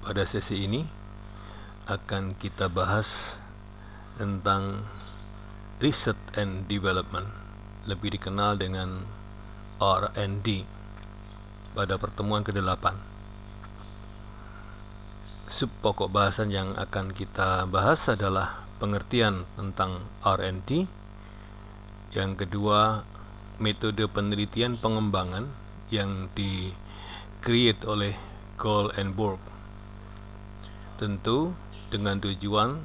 Pada sesi ini akan kita bahas tentang Research and Development, lebih dikenal dengan R&D, pada pertemuan ke-8. Sub pokok bahasan yang akan kita bahas adalah pengertian tentang R&D. Yang kedua, metode penelitian pengembangan yang di-create oleh Gold and Borg. Tentu dengan tujuan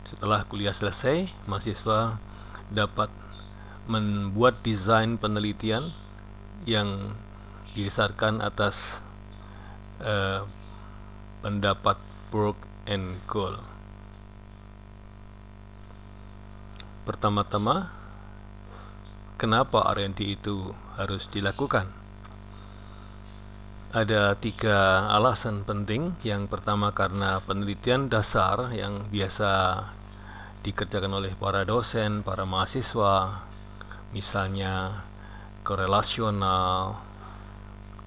setelah kuliah selesai, mahasiswa dapat membuat desain penelitian yang didasarkan atas pendapat Borg and Gold. Pertama-tama, kenapa R&D itu harus dilakukan? Ada 3 alasan penting. Yang pertama, karena penelitian dasar yang biasa dikerjakan oleh para dosen, para mahasiswa, misalnya korelasional,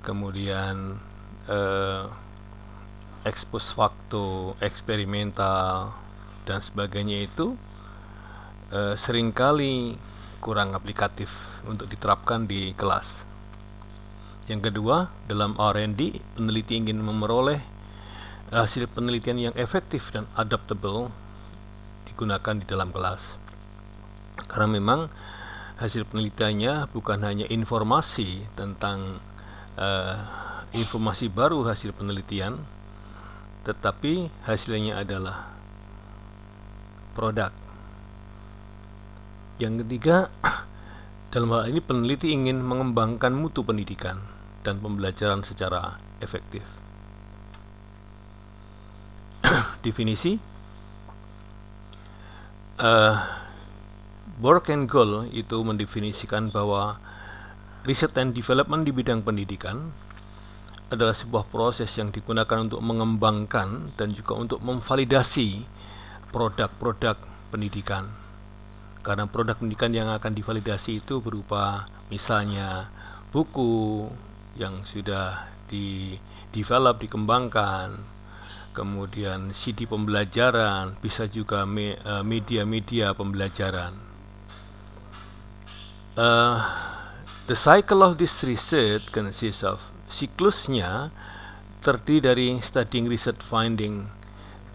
kemudian expose facto, eksperimental, dan sebagainya itu seringkali kurang aplikatif untuk diterapkan di kelas. Yang kedua, dalam R&D, peneliti ingin memperoleh hasil penelitian yang efektif dan adaptable digunakan di dalam kelas. Karena memang hasil penelitiannya bukan hanya informasi tentang informasi baru hasil penelitian, tetapi hasilnya adalah produk. Yang ketiga, dalam hal ini peneliti ingin mengembangkan mutu pendidikan dan pembelajaran secara efektif. Definisi Borg and Gold itu mendefinisikan bahwa research and development di bidang pendidikan adalah sebuah proses yang digunakan untuk mengembangkan dan juga untuk memvalidasi produk-produk pendidikan. Karena produk pendidikan yang akan divalidasi itu berupa misalnya buku yang sudah di-develop, dikembangkan, kemudian CD pembelajaran, bisa juga media-media pembelajaran. The cycle of this research consists of, siklusnya terdiri dari studying research finding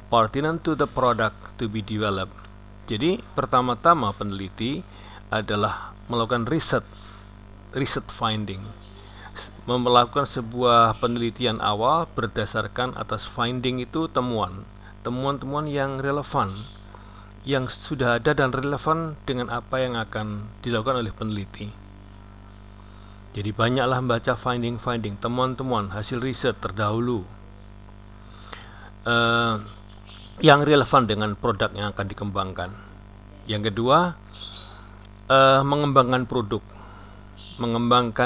pertinent to the product to be developed. Jadi pertama-tama peneliti adalah melakukan research finding, melakukan sebuah penelitian awal berdasarkan atas finding itu temuan-temuan yang relevan, yang sudah ada dan relevan dengan apa yang akan dilakukan oleh peneliti. Jadi banyaklah membaca finding, temuan-temuan, hasil riset terdahulu yang relevan dengan produk yang akan dikembangkan. Yang kedua, mengembangkan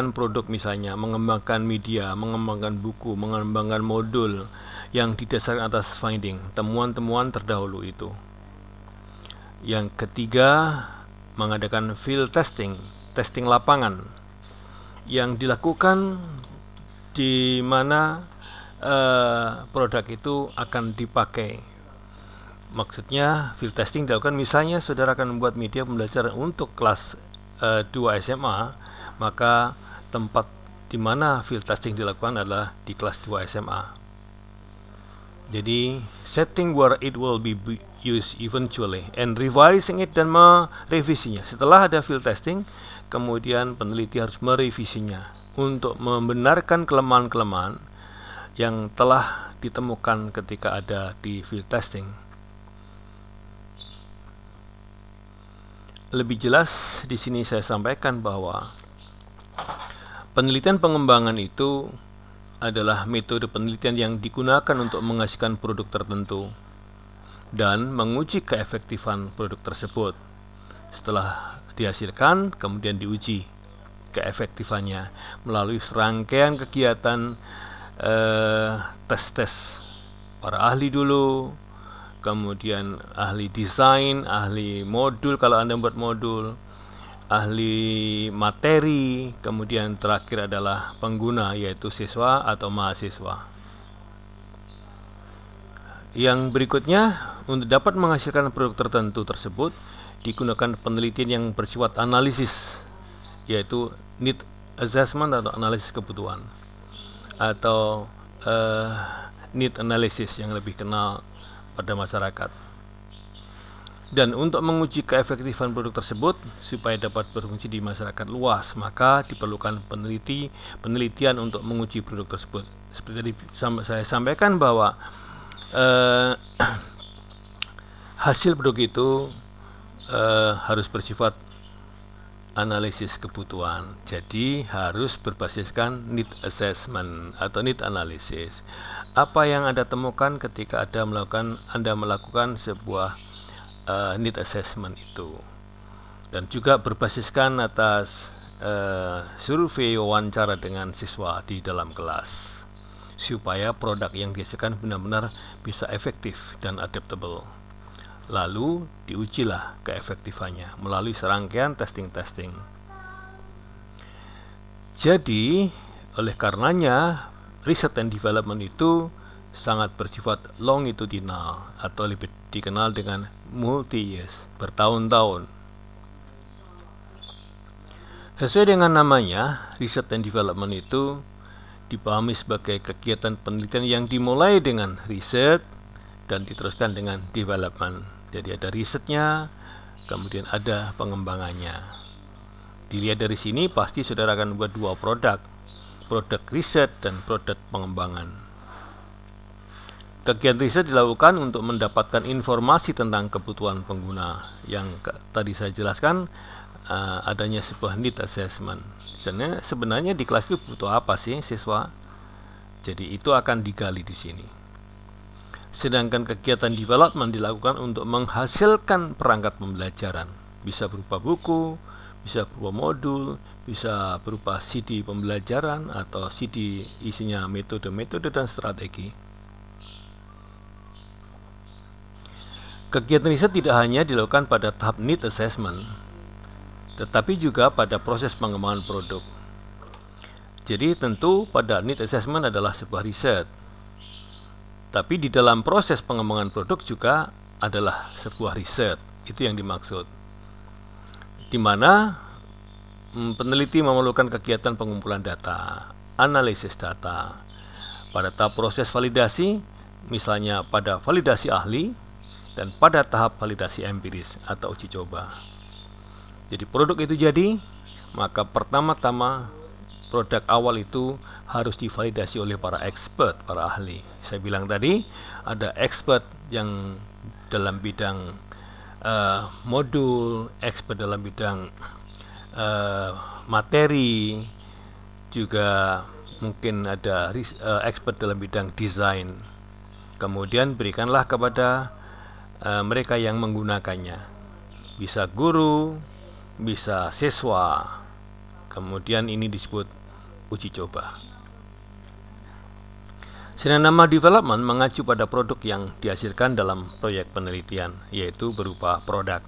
produk misalnya, mengembangkan media, mengembangkan buku, mengembangkan modul yang didasarkan atas finding, temuan-temuan terdahulu itu. Yang ketiga, mengadakan field testing lapangan yang dilakukan di mana produk itu akan dipakai. Maksudnya field testing dilakukan misalnya saudara akan membuat media pembelajaran untuk kelas 2 SMA, maka tempat di mana field testing dilakukan adalah di kelas 2 SMA. Jadi setting where it will be used eventually and revising it, dan merevisinya. Setelah ada field testing, kemudian peneliti harus merevisinya untuk membenarkan kelemahan-kelemahan yang telah ditemukan ketika ada di field testing. Lebih jelas di sini saya sampaikan bahwa penelitian pengembangan itu adalah metode penelitian yang digunakan untuk menghasilkan produk tertentu dan menguji keefektifan produk tersebut. Setelah dihasilkan, kemudian diuji keefektifannya melalui serangkaian kegiatan tes-tes para ahli dulu, kemudian ahli desain, ahli modul kalau Anda buat modul, ahli materi, kemudian terakhir adalah pengguna, yaitu siswa atau mahasiswa. Yang berikutnya, untuk dapat menghasilkan produk tertentu tersebut digunakan penelitian yang bersifat analisis, yaitu need assessment atau analisis kebutuhan, atau need analysis yang lebih kenal pada masyarakat. Dan untuk menguji keefektifan produk tersebut supaya dapat berfungsi di masyarakat luas, maka diperlukan penelitian untuk menguji produk tersebut. Seperti tadi saya sampaikan bahwa hasil produk itu harus bersifat analisis kebutuhan. Jadi harus berbasiskan need assessment atau need analysis. Apa yang Anda temukan ketika Anda melakukan sebuah need assessment itu, dan juga berbasiskan atas survei wawancara dengan siswa di dalam kelas supaya produk yang dihasilkan benar-benar bisa efektif dan adaptable. Lalu diujilah keefektifannya melalui serangkaian testing. Jadi oleh karenanya research and development itu sangat bersifat longitudinal atau lebih dikenal dengan multi-years, bertahun-tahun. Sesuai dengan namanya, research and development itu dipahami sebagai kegiatan penelitian yang dimulai dengan riset dan diteruskan dengan development. Jadi ada risetnya, kemudian ada pengembangannya. Dilihat dari sini pasti saudara akan buat dua produk riset dan produk pengembangan. Kegiatan riset dilakukan untuk mendapatkan informasi tentang kebutuhan pengguna yang tadi saya jelaskan, adanya sebuah need assessment. Sebenarnya di kelas itu butuh apa sih siswa? Jadi itu akan digali di sini. Sedangkan kegiatan development dilakukan untuk menghasilkan perangkat pembelajaran. Bisa berupa buku, bisa berupa modul, bisa berupa CD pembelajaran atau CD isinya metode-metode dan strategi. Kegiatan riset tidak hanya dilakukan pada tahap need assessment, tetapi juga pada proses pengembangan produk. Jadi tentu pada need assessment adalah sebuah riset, tapi di dalam proses pengembangan produk juga adalah sebuah riset. Itu yang dimaksud, di mana peneliti memerlukan kegiatan pengumpulan data, analisis data. Pada tahap proses validasi, misalnya pada validasi ahli, dan pada tahap validasi empiris atau uji coba. Jadi produk itu jadi, maka pertama-tama produk awal itu harus divalidasi oleh para expert, para ahli. Saya bilang tadi ada expert yang dalam bidang modul, expert dalam bidang materi, juga mungkin ada expert dalam bidang desain. Kemudian berikanlah kepada mereka yang menggunakannya, bisa guru, bisa siswa. Kemudian ini disebut uji coba. Sedangkan nama development mengacu pada produk yang dihasilkan dalam proyek penelitian, yaitu berupa produk.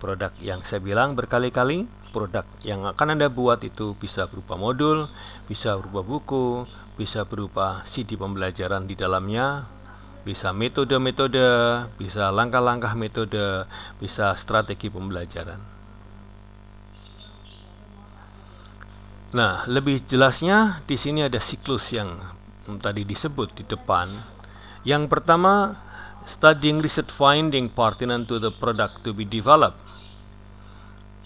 Produk yang saya bilang berkali-kali, produk yang akan Anda buat itu bisa berupa modul, bisa berupa buku, bisa berupa CD pembelajaran di dalamnya, bisa metode-metode, bisa langkah-langkah metode, bisa strategi pembelajaran. Nah, lebih jelasnya di sini ada siklus yang tadi disebut di depan. Yang pertama, studying research finding pertinent to the product to be developed,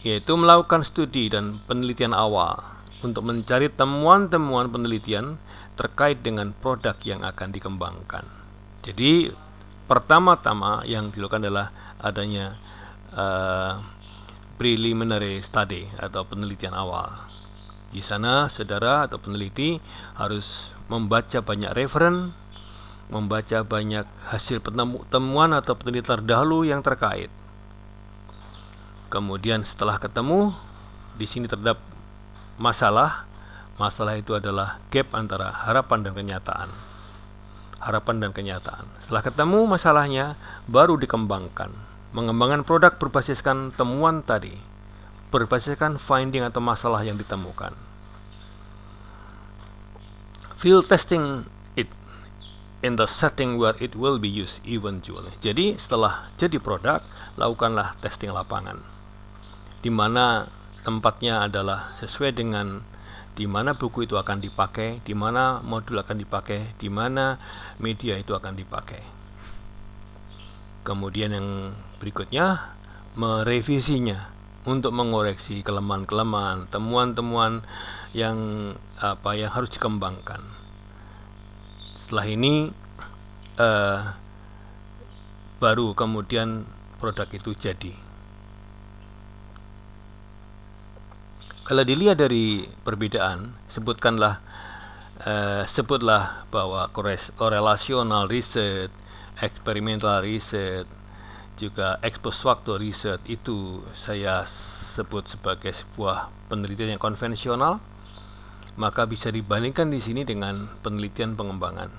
yaitu melakukan studi dan penelitian awal untuk mencari temuan-temuan penelitian terkait dengan produk yang akan dikembangkan. Jadi pertama-tama yang dilakukan adalah adanya preliminary study atau penelitian awal. Di sana saudara atau peneliti harus membaca banyak referen, membaca banyak hasil temuan atau penelitian terdahulu yang terkait. Kemudian setelah ketemu, di sini terdapat masalah. Masalah itu adalah gap antara harapan dan kenyataan. Setelah ketemu masalahnya, baru dikembangkan. Mengembangkan produk berbasiskan temuan tadi, berbasiskan finding atau masalah yang ditemukan. Field testing it in the setting where it will be used eventually. Jadi setelah jadi produk, lakukanlah testing lapangan, di mana tempatnya adalah sesuai dengan di mana buku itu akan dipakai, di mana modul akan dipakai, di mana media itu akan dipakai. Kemudian yang berikutnya, merevisinya untuk mengoreksi kelemahan-kelemahan, temuan-temuan yang harus dikembangkan. Setelah ini baru kemudian produk itu jadi. Kalau dilihat dari perbedaan, sebutlah bahwa korelasional research, experimental research, juga ex post facto research itu saya sebut sebagai sebuah penelitian yang konvensional, maka bisa dibandingkan di sini dengan penelitian pengembangan.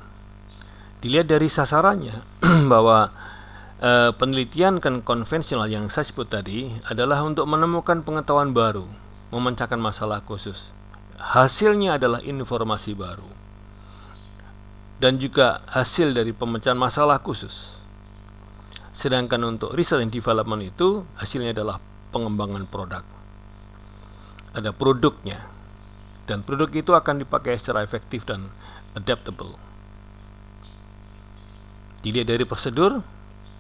Dilihat dari sasarannya bahwa penelitian konvensional yang saya sebut tadi adalah untuk menemukan pengetahuan baru, memecahkan masalah khusus. Hasilnya adalah informasi baru dan juga hasil dari pemecahan masalah khusus. Sedangkan untuk research and development itu hasilnya adalah pengembangan produk. Ada produknya, dan produk itu akan dipakai secara efektif dan adaptable. Dilihat dari prosedur,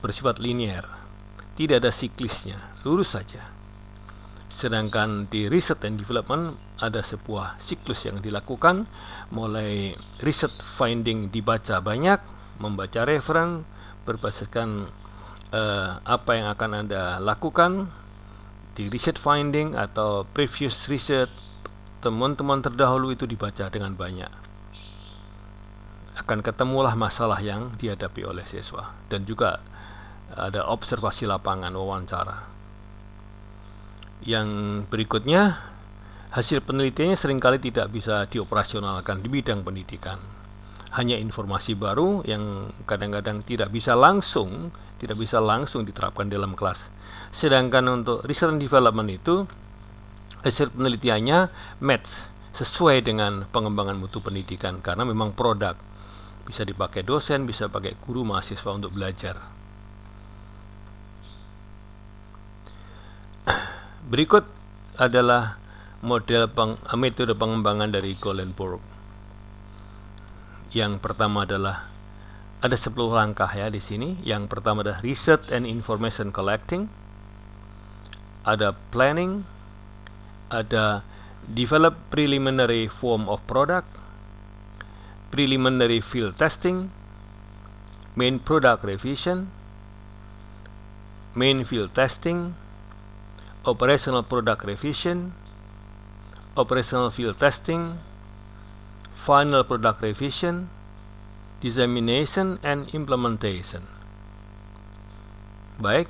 bersifat linear, tidak ada siklisnya, lurus saja. Sedangkan di research and development ada sebuah siklus yang dilakukan, mulai research finding dibaca banyak, membaca referen, berbasiskan apa yang akan Anda lakukan di research finding atau previous research, temuan-temuan terdahulu itu dibaca dengan banyak. Akan ketemulah masalah yang dihadapi oleh siswa, dan juga ada observasi lapangan, wawancara. Yang berikutnya, hasil penelitiannya seringkali tidak bisa dioperasionalkan di bidang pendidikan. Hanya informasi baru yang kadang-kadang tidak bisa langsung diterapkan dalam kelas. Sedangkan untuk research and development itu, hasil penelitiannya match, sesuai dengan pengembangan mutu pendidikan, karena memang produk. Bisa dipakai dosen, bisa pakai guru, mahasiswa untuk belajar. Berikut adalah metode pengembangan dari Goldenberg. Yang pertama adalah ada 10 langkah ya di sini. Yang pertama adalah research and information collecting. Ada planning, ada develop preliminary form of product, preliminary field testing, main product revision, main field testing, operational product revision, operational field testing, final product revision, dissemination and implementation. Baik,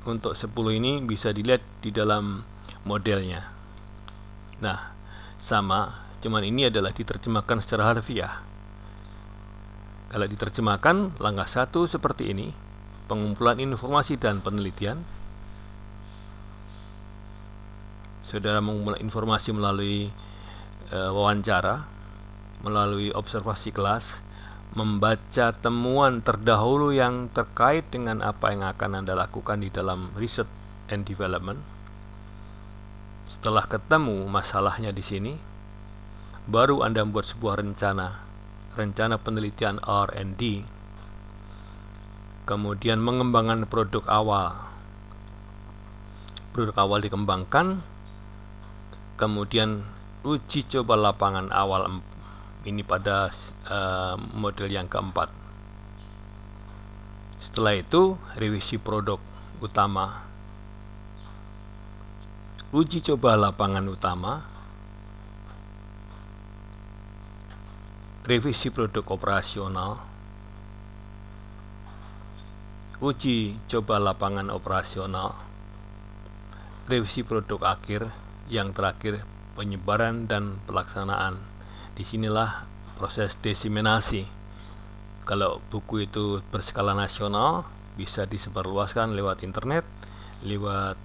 untuk 10 ini bisa dilihat di dalam modelnya. Nah, sama, cuman ini adalah diterjemahkan secara harfiah. Kalau diterjemahkan, langkah 1 seperti ini, pengumpulan informasi dan penelitian. Saudara mengumpulkan informasi melalui wawancara, melalui observasi kelas, membaca temuan terdahulu yang terkait dengan apa yang akan Anda lakukan di dalam research and development. Setelah ketemu masalahnya di sini, baru Anda membuat sebuah rencana penelitian R&D. Kemudian mengembangkan produk awal. Produk awal dikembangkan, kemudian uji coba lapangan awal, ini pada model yang keempat. Setelah itu revisi produk utama, uji coba lapangan utama, revisi produk operasional, uji coba lapangan operasional, revisi produk akhir, yang terakhir penyebaran dan pelaksanaan. Disinilah proses diseminasi. Kalau buku itu berskala nasional, bisa disebarluaskan lewat internet, lewat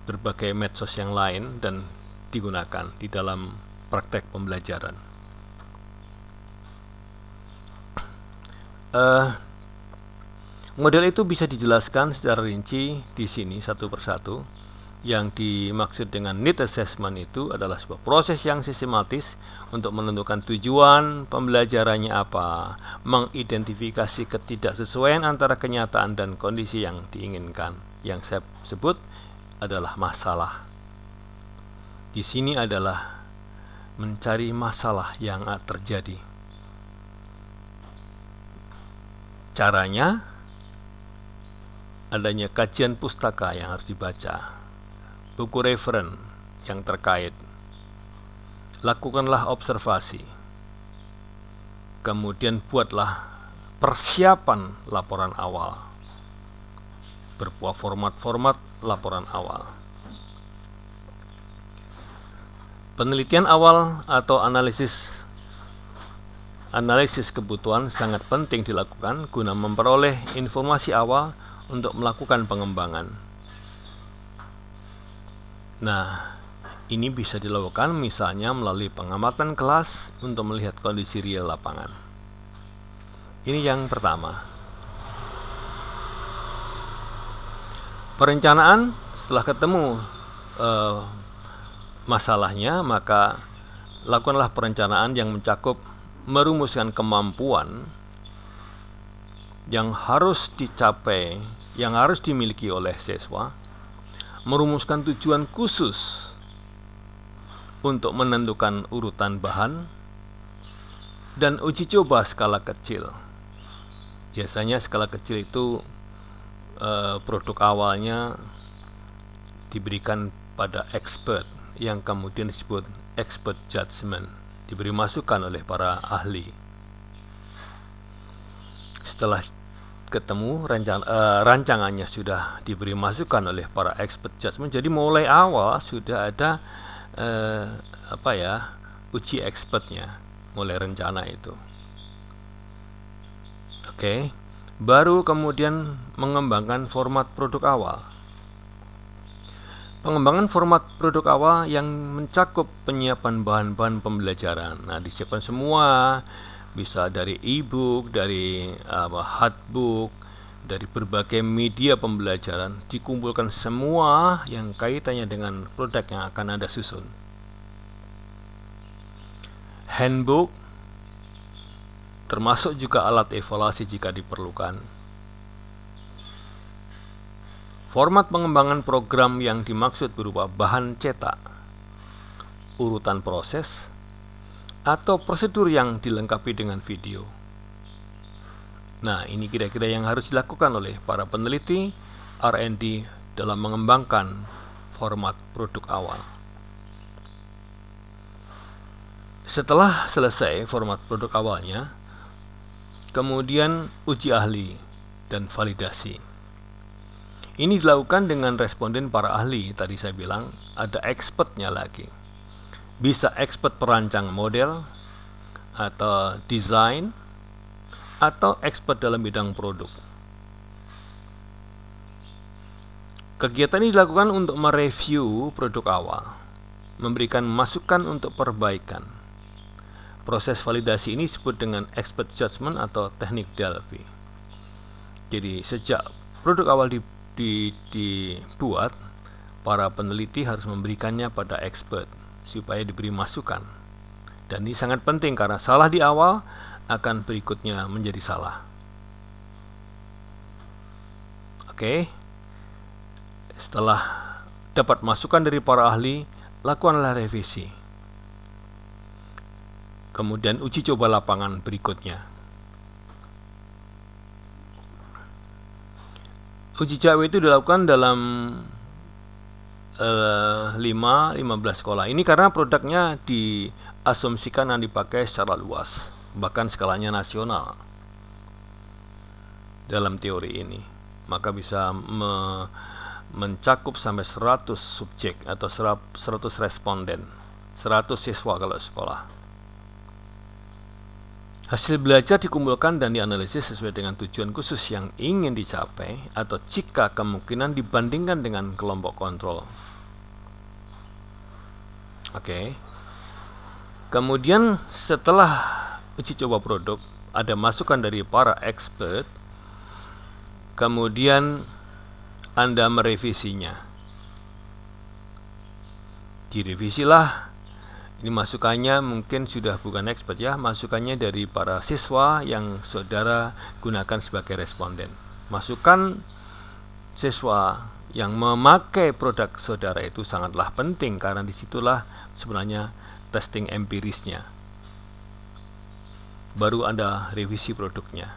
berbagai medsos yang lain, dan digunakan di dalam praktek pembelajaran. Model itu bisa dijelaskan secara rinci di sini satu persatu. Yang dimaksud dengan need assessment itu adalah sebuah proses yang sistematis untuk menentukan tujuan pembelajarannya apa, mengidentifikasi ketidaksesuaian antara kenyataan dan kondisi yang diinginkan. Yang saya sebut adalah masalah. Di sini adalah mencari masalah yang terjadi. Caranya, adanya kajian pustaka yang harus dibaca, buku referen yang terkait. Lakukanlah observasi. Kemudian buatlah persiapan laporan awal berupa format-format laporan awal. Penelitian awal atau analisis kebutuhan sangat penting dilakukan guna memperoleh informasi awal untuk melakukan pengembangan. Nah, ini bisa dilakukan misalnya melalui pengamatan kelas untuk melihat kondisi real lapangan. Ini yang pertama. Perencanaan, setelah ketemu masalahnya, maka lakukanlah perencanaan yang mencakup merumuskan kemampuan yang harus dicapai, yang harus dimiliki oleh siswa, merumuskan tujuan khusus untuk menentukan urutan bahan, dan uji coba skala kecil. Biasanya skala kecil itu produk awalnya diberikan pada expert yang kemudian disebut expert judgment, diberi masukan oleh para ahli. Setelah ketemu rancangannya sudah diberi masukan oleh para expert judgment, jadi mulai awal sudah ada uji expertnya, mulai rencana itu. Oke. Baru kemudian mengembangkan format produk awal. Pengembangan format produk awal yang mencakup penyiapan bahan-bahan pembelajaran. Nah, disiapkan semua, bisa dari e-book, dari hardbook, dari berbagai media pembelajaran, dikumpulkan semua yang kaitannya dengan produk yang akan Anda susun. Handbook, termasuk juga alat evaluasi jika diperlukan. Format pengembangan program yang dimaksud berupa bahan cetak, urutan proses, atau prosedur yang dilengkapi dengan video. Nah, ini kira-kira yang harus dilakukan oleh para peneliti R&D dalam mengembangkan format produk awal. Setelah selesai format produk awalnya, kemudian uji ahli dan validasi. Ini dilakukan dengan responden para ahli. Tadi saya bilang ada expertnya lagi. Bisa expert perancang model atau desain, atau expert dalam bidang produk. Kegiatan ini dilakukan untuk mereview produk awal, memberikan masukan untuk perbaikan. Proses validasi ini disebut dengan expert judgment atau teknik Delphi. Jadi sejak produk awal dibuat, para peneliti harus memberikannya pada expert supaya diberi masukan. Dan ini sangat penting karena salah di awal akan berikutnya menjadi salah. Oke. Setelah dapat masukan dari para ahli, lakukanlah revisi. Kemudian uji coba lapangan berikutnya. Uji coba itu dilakukan dalam 15 sekolah. Ini karena produknya diasumsikan dan dipakai secara luas, bahkan skalanya nasional dalam teori ini. Maka bisa mencakup sampai 100 subjek atau 100 responden, 100 siswa kalau sekolah. Hasil belajar dikumpulkan dan dianalisis sesuai dengan tujuan khusus yang ingin dicapai atau jika kemungkinan dibandingkan dengan kelompok kontrol. Oke. Kemudian setelah uji coba produk ada masukan dari para expert, kemudian Anda merevisinya. Direvisilah. Ini masukannya mungkin sudah bukan expert ya, masukannya dari para siswa yang saudara gunakan sebagai responden. Masukan siswa yang memakai produk saudara itu sangatlah penting, karena disitulah sebenarnya testing empirisnya. Baru Anda revisi produknya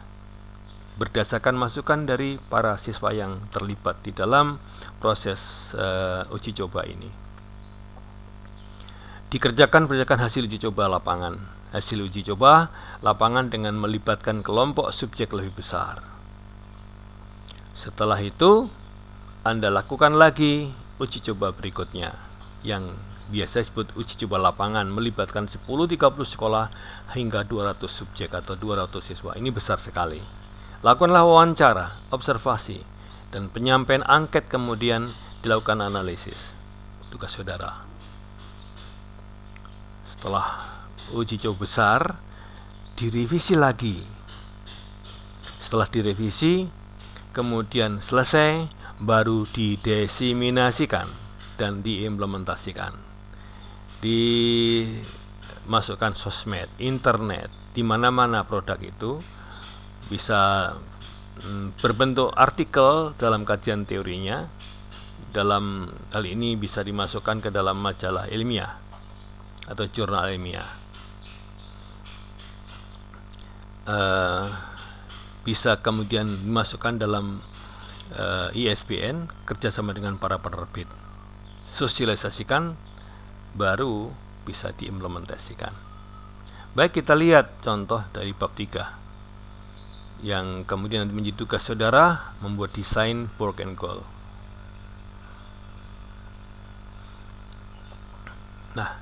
berdasarkan masukan dari para siswa yang terlibat di dalam proses uji coba ini. Dikerjakan berdasarkan hasil uji coba lapangan. Hasil uji coba lapangan dengan melibatkan kelompok subjek lebih besar. Setelah itu, Anda lakukan lagi uji coba berikutnya, yang biasa disebut uji coba lapangan, melibatkan 10-30 sekolah hingga 200 subjek atau 200 siswa. Ini besar sekali. Lakukanlah wawancara, observasi, dan penyampaian angket, kemudian dilakukan analisis. Tugas saudara. Setelah uji coba besar, direvisi lagi. Setelah direvisi, kemudian selesai, baru didiseminasikan dan diimplementasikan. Dimasukkan sosmed, internet, di mana-mana produk itu bisa berbentuk artikel dalam kajian teorinya. Dalam hal ini bisa dimasukkan ke dalam majalah ilmiah atau jurnal ilmiah. Bisa kemudian dimasukkan dalam ISBN kerjasama dengan para penerbit. Sosialisasikan, baru bisa diimplementasikan. Baik, kita lihat contoh dari bab 3 yang kemudian menjadi tugas saudara membuat desain work and goal. Nah,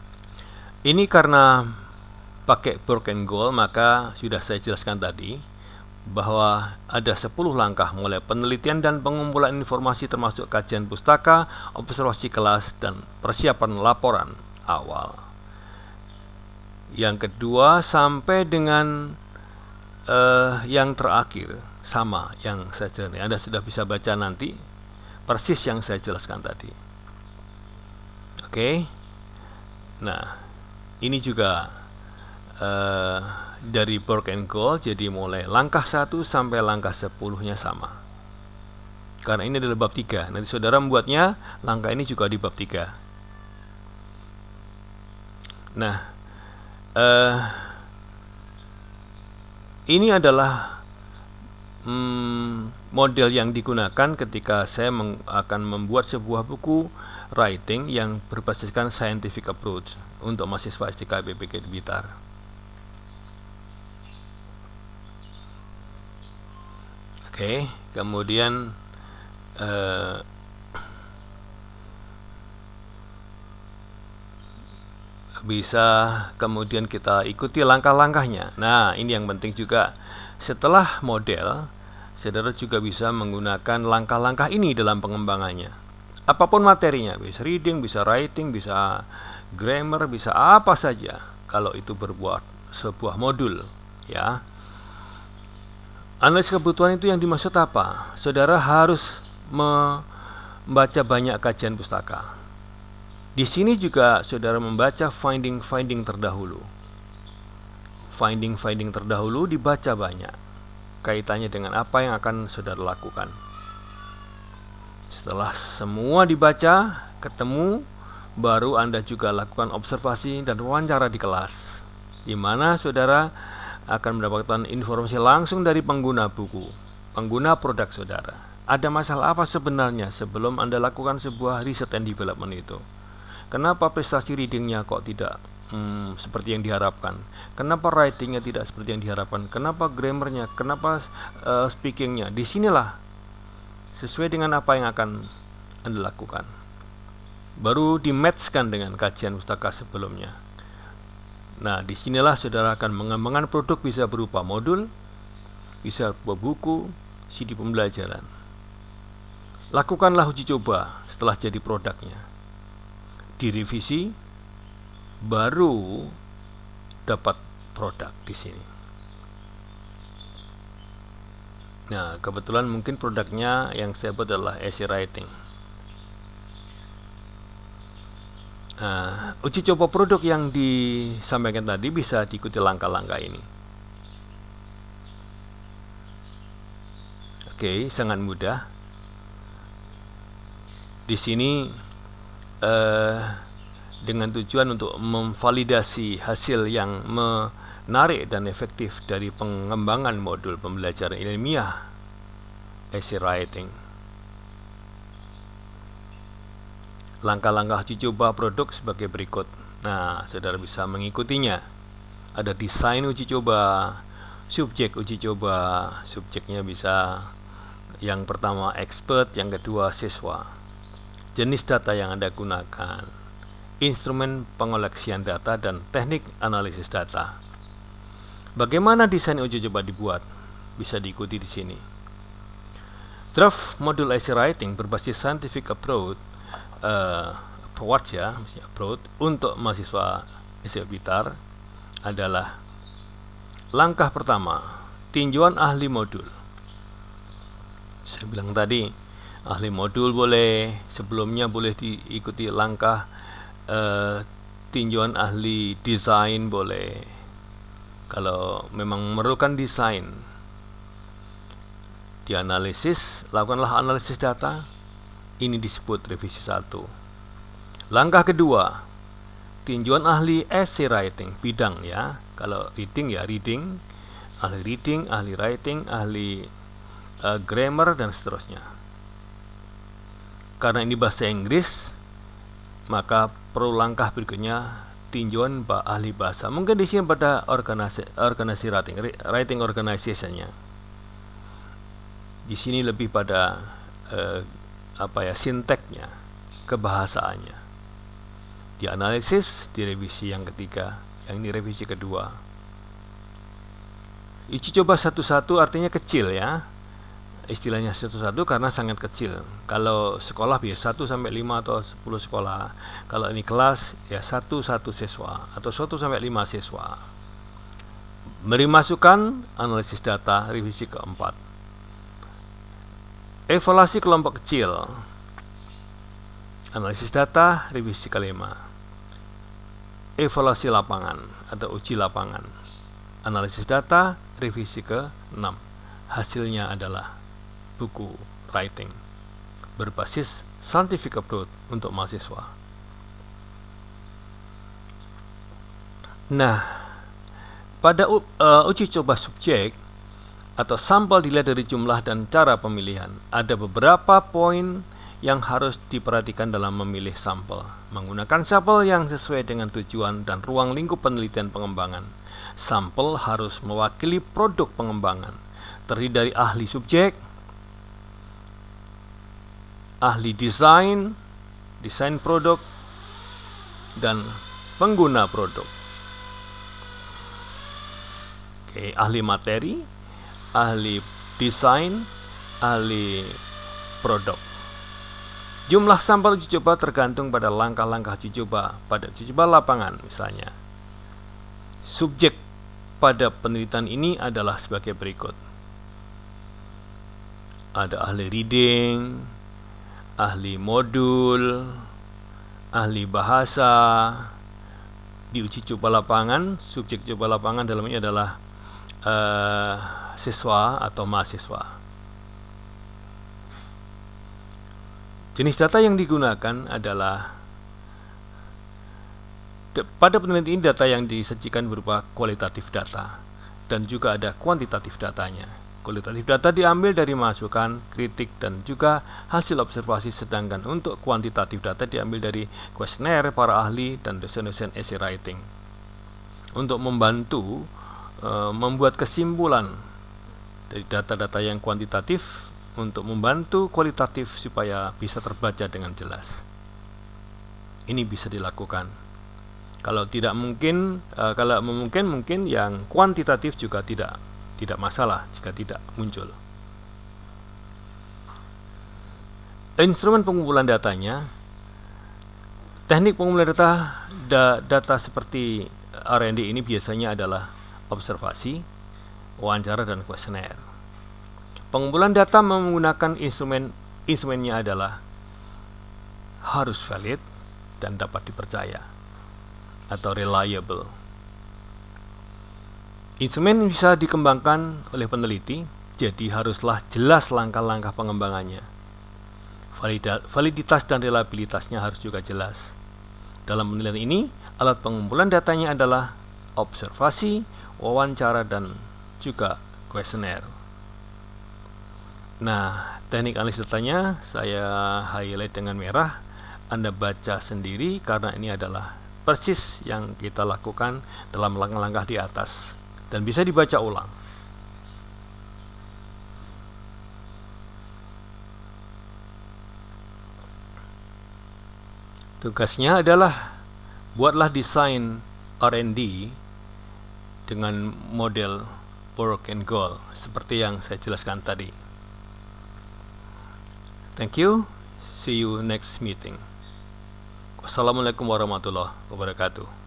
ini karena pakai work and goal, maka sudah saya jelaskan tadi bahwa ada 10 langkah, mulai penelitian dan pengumpulan informasi termasuk kajian pustaka, observasi kelas, dan persiapan laporan awal. Yang kedua sampai dengan yang terakhir sama yang saya jelaskan. Anda sudah bisa baca nanti persis yang saya jelaskan tadi. Oke. Nah, ini juga dari work and goal, jadi mulai langkah 1 sampai langkah 10-nya sama. Karena ini adalah bab 3. Nanti saudara membuatnya, langkah ini juga di bab 3. Nah, ini adalah model yang digunakan ketika saya akan membuat sebuah buku writing yang berbasiskan scientific approach untuk mahasiswa S3 BPK Blitar. Oke, kemudian bisa kemudian kita ikuti langkah-langkahnya. Nah, ini yang penting juga. Setelah model, saudara juga bisa menggunakan langkah-langkah ini dalam pengembangannya. Apapun materinya, bisa reading, bisa writing, bisa grammar, bisa apa saja. Kalau itu berbuat sebuah modul, ya. Analisis kebutuhan itu yang dimaksud apa? Saudara harus membaca banyak kajian pustaka. Di sini juga saudara membaca finding terdahulu. Finding terdahulu dibaca banyak. Kaitannya dengan apa yang akan saudara lakukan. Setelah semua dibaca, ketemu, baru Anda juga lakukan observasi dan wawancara di kelas, di mana saudara akan mendapatkan informasi langsung dari pengguna buku, pengguna produk saudara. Ada masalah apa sebenarnya sebelum Anda lakukan sebuah research and development itu? Kenapa prestasi readingnya kok tidak seperti yang diharapkan? Kenapa writingnya tidak seperti yang diharapkan? Kenapa grammarnya? Kenapa speakingnya? Disinilah sesuai dengan apa yang akan Anda lakukan. Baru di-matchkan dengan kajian pustaka sebelumnya. Nah, disinilah saudara akan mengembangkan produk, bisa berupa modul, bisa berupa buku, CD pembelajaran. Lakukanlah uji coba setelah jadi produknya. Direvisi, baru dapat produk di sini. Nah, kebetulan mungkin produknya yang saya buat adalah essay writing. Nah, uji coba produk yang disampaikan tadi bisa diikuti langkah-langkah ini. Oke, sangat mudah. Di sini dengan tujuan untuk memvalidasi hasil yang menarik dan efektif dari pengembangan modul pembelajaran ilmiah essay writing. Langkah-langkah uji coba produk sebagai berikut. Nah, saudara bisa mengikutinya. Ada desain uji coba, subjek uji coba. Subjeknya bisa yang pertama expert, yang kedua siswa. Jenis data yang Anda gunakan, instrumen pengoleksian data, dan teknik analisis data. Bagaimana desain uji coba dibuat? Bisa diikuti di sini. Draft modul essay writing berbasis scientific approach untuk mahasiswa SIP Blitar adalah langkah pertama, tinjauan ahli modul. Saya bilang tadi, ahli modul boleh, sebelumnya boleh diikuti langkah tinjauan ahli desain boleh. Kalau memang memerlukan desain, dianalisis, lakukanlah analisis data. Ini disebut revisi 1. Langkah kedua, tinjauan ahli essay writing, bidang ya. Kalau reading ya reading, ahli writing, ahli grammar, dan seterusnya. Karena ini bahasa Inggris, maka perlu langkah berikutnya, tinjauan ahli bahasa. Mungkin di sini pada organisasi writing organization-nya. Di sini lebih pada sinteknya, kebahasaannya. Dianalisis di revisi yang ketiga, yang ini revisi kedua. Uji coba satu-satu artinya kecil ya. Istilahnya satu-satu karena sangat kecil. Kalau sekolah biasa 1 sampai 5 atau 10 sekolah. Kalau ini kelas ya 1 siswa atau 1 sampai 5 siswa. Beri masukan, analisis data, revisi keempat. Evaluasi kelompok kecil, analisis data, revisi kelima. Evaluasi lapangan atau uji lapangan, analisis data, revisi ke-6. Hasilnya adalah buku writing berbasis scientific approach untuk mahasiswa. Nah, pada uji coba subjek atau sampel dilihat dari jumlah dan cara pemilihan. Ada beberapa poin yang harus diperhatikan dalam memilih sampel. Menggunakan sampel yang sesuai dengan tujuan dan ruang lingkup penelitian pengembangan. Sampel harus mewakili produk pengembangan, terdiri dari ahli subjek, ahli desain produk, dan pengguna produk. Oke, ahli materi, ahli desain, ahli produk. Jumlah sampel uji coba tergantung pada langkah-langkah uji coba. Pada uji coba lapangan misalnya, subjek pada penelitian ini adalah sebagai berikut. Ada ahli reading, ahli modul, ahli bahasa. Di uji coba lapangan, subjek coba lapangan dalam ini adalah siswa atau mahasiswa. Jenis data yang digunakan adalah pada penelitian ini data yang disajikan berupa kualitatif data dan juga ada kuantitatif datanya. Kualitatif data diambil dari masukan, kritik, dan juga hasil observasi, sedangkan untuk kuantitatif data diambil dari kuesioner para ahli dan dosen-dosen essay writing untuk membantu membuat kesimpulan dari data-data yang kuantitatif untuk membantu kualitatif supaya bisa terbaca dengan jelas. Ini bisa dilakukan. Kalau tidak mungkin, kalau mungkin yang kuantitatif juga tidak masalah jika tidak muncul. Instrumen pengumpulan datanya, teknik pengumpulan data seperti R&D ini biasanya adalah observasi, wawancara, dan kuesioner. Pengumpulan data menggunakan instrumennya adalah harus valid dan dapat dipercaya atau reliable. Instrumen bisa dikembangkan oleh peneliti, jadi haruslah jelas langkah-langkah pengembangannya. Validitas dan reliabilitasnya harus juga jelas. Dalam penelitian ini, alat pengumpulan datanya adalah observasi, wawancara, dan juga kuesioner. Nah, teknik analisis datanya saya highlight dengan merah. Anda baca sendiri karena ini adalah persis yang kita lakukan dalam langkah-langkah di atas dan bisa dibaca ulang. Tugasnya adalah buatlah desain R&D dengan model work and goal seperti yang saya jelaskan tadi. Thank you. See you next meeting. Wassalamualaikum warahmatullahi wabarakatuh.